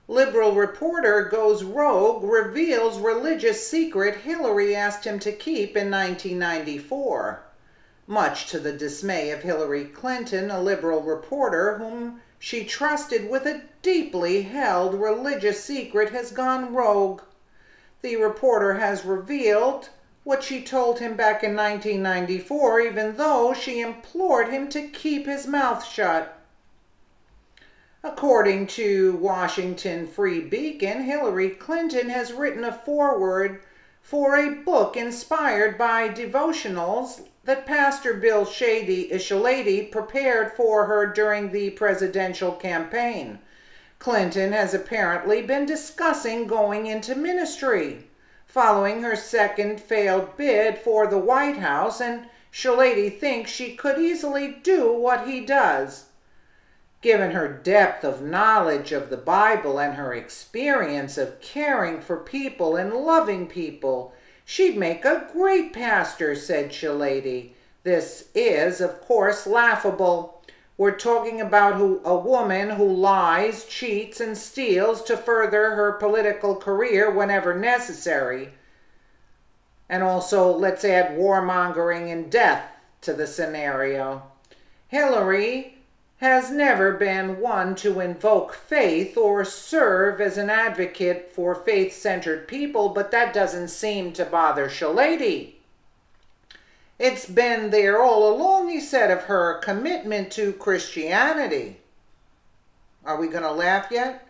Liberal reporter goes rogue, reveals religious secret Hillary asked him to keep in 1994. Much to the dismay of Hillary Clinton, a liberal reporter whom she trusted with a deeply held religious secret has gone rogue. The reporter has revealed what she told him back in 1994, even though she implored him to keep his mouth shut. According to Washington Free Beacon, Hillary Clinton has written a foreword for a book inspired by devotionals that Pastor Bill Shalady prepared for her during the presidential campaign. Clinton has apparently been discussing going into ministry, following her second failed bid for the White House, and Shalady thinks she could easily do what he does. Given her depth of knowledge of the Bible and her experience of caring for people and loving people, she'd make a great pastor, said Shalady. This is, of course, laughable. We're talking about a woman who lies, cheats, and steals to further her political career whenever necessary. And also, let's add warmongering and death to the scenario. Hillary has never been one to invoke faith or serve as an advocate for faith-centered people, but that doesn't seem to bother Shalady. It's been there all along, he said, of her commitment to Christianity. Are we going to laugh yet?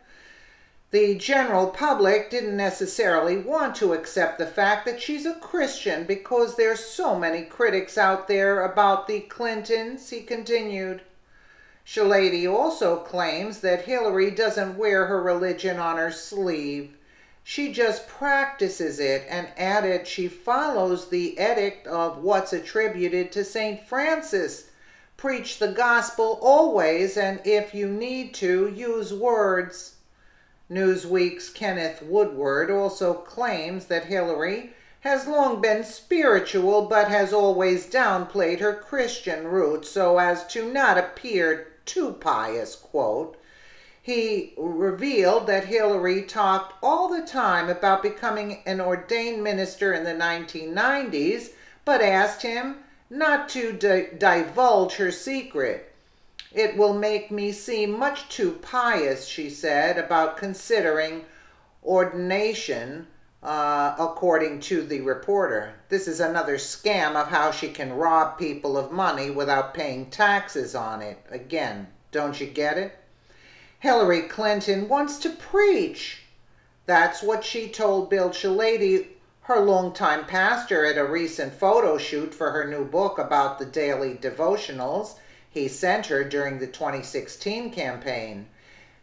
The general public didn't necessarily want to accept the fact that she's a Christian because there's so many critics out there about the Clintons, he continued. Shalady also claims that Hillary doesn't wear her religion on her sleeve. She just practices it, and added she follows the edict of what's attributed to St. Francis. Preach the gospel always, and if you need to, use words. Newsweek's Kenneth Woodward also claims that Hillary has long been spiritual but has always downplayed her Christian roots so as to not appear too pious, quote. He revealed that Hillary talked all the time about becoming an ordained minister in the 1990s, but asked him not to divulge her secret. It will make me seem much too pious, she said, about considering ordination, according to the reporter. This is another scam of how she can rob people of money without paying taxes on it. Again, don't you get it? Hillary Clinton wants to preach. That's what she told Bill Shalady, her longtime pastor, at a recent photo shoot for her new book about the daily devotionals he sent her during the 2016 campaign.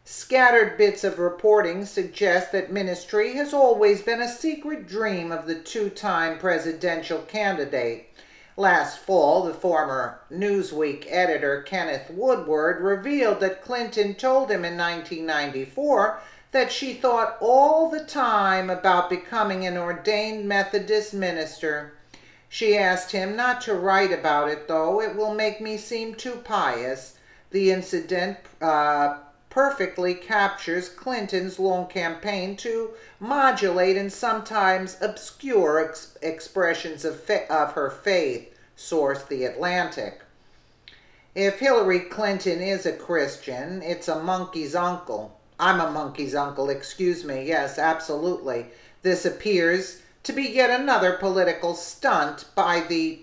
Scattered bits of reporting suggest that ministry has always been a secret dream of the two-time presidential candidate. Last fall, the former Newsweek editor Kenneth Woodward revealed that Clinton told him in 1994 that she thought all the time about becoming an ordained Methodist minister. She asked him not to write about it, though. It will make me seem too pious. The incident perfectly captures Clinton's long campaign to modulate and sometimes obscure expressions of her faith, source The Atlantic. If Hillary Clinton is a Christian, it's a monkey's uncle. I'm a monkey's uncle, excuse me. Yes, absolutely. This appears to be yet another political stunt by the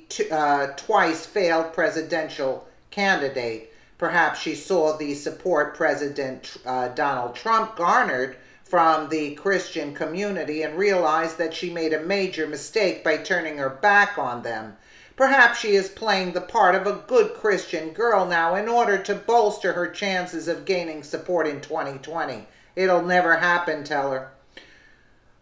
twice failed presidential candidate. Perhaps she saw the support President Donald Trump garnered from the Christian community and realized that she made a major mistake by turning her back on them. Perhaps she is playing the part of a good Christian girl now in order to bolster her chances of gaining support in 2020. It'll never happen, tell her.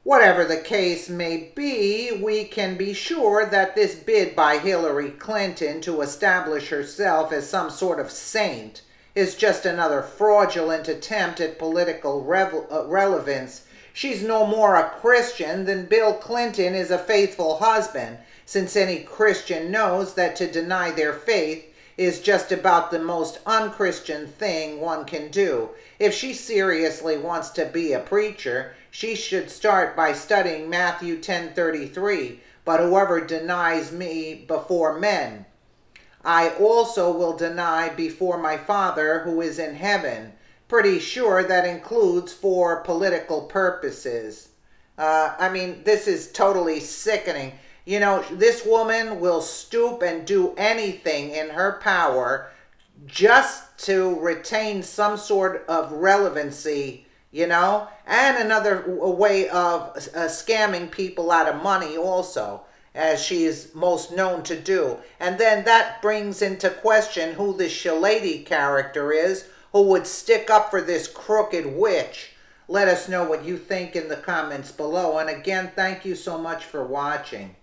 Whatever the case may be, we can be sure that this bid by Hillary Clinton to establish herself as some sort of saint is just another fraudulent attempt at political relevance. She's no more a Christian than Bill Clinton is a faithful husband, since any Christian knows that to deny their faith is just about the most unchristian thing one can do. If she seriously wants to be a preacher, she should start by studying Matthew 10:33. But whoever denies me before men, I also will deny before my Father who is in heaven. Pretty sure that includes for political purposes. I mean, this is totally sickening. You know, this woman will stoop and do anything in her power just to retain some sort of relevancy, you know, and another way of scamming people out of money also, as she is most known to do. And then that brings into question who this Shalady character is, who would stick up for this crooked witch. Let us know what you think in the comments below. And again, thank you so much for watching.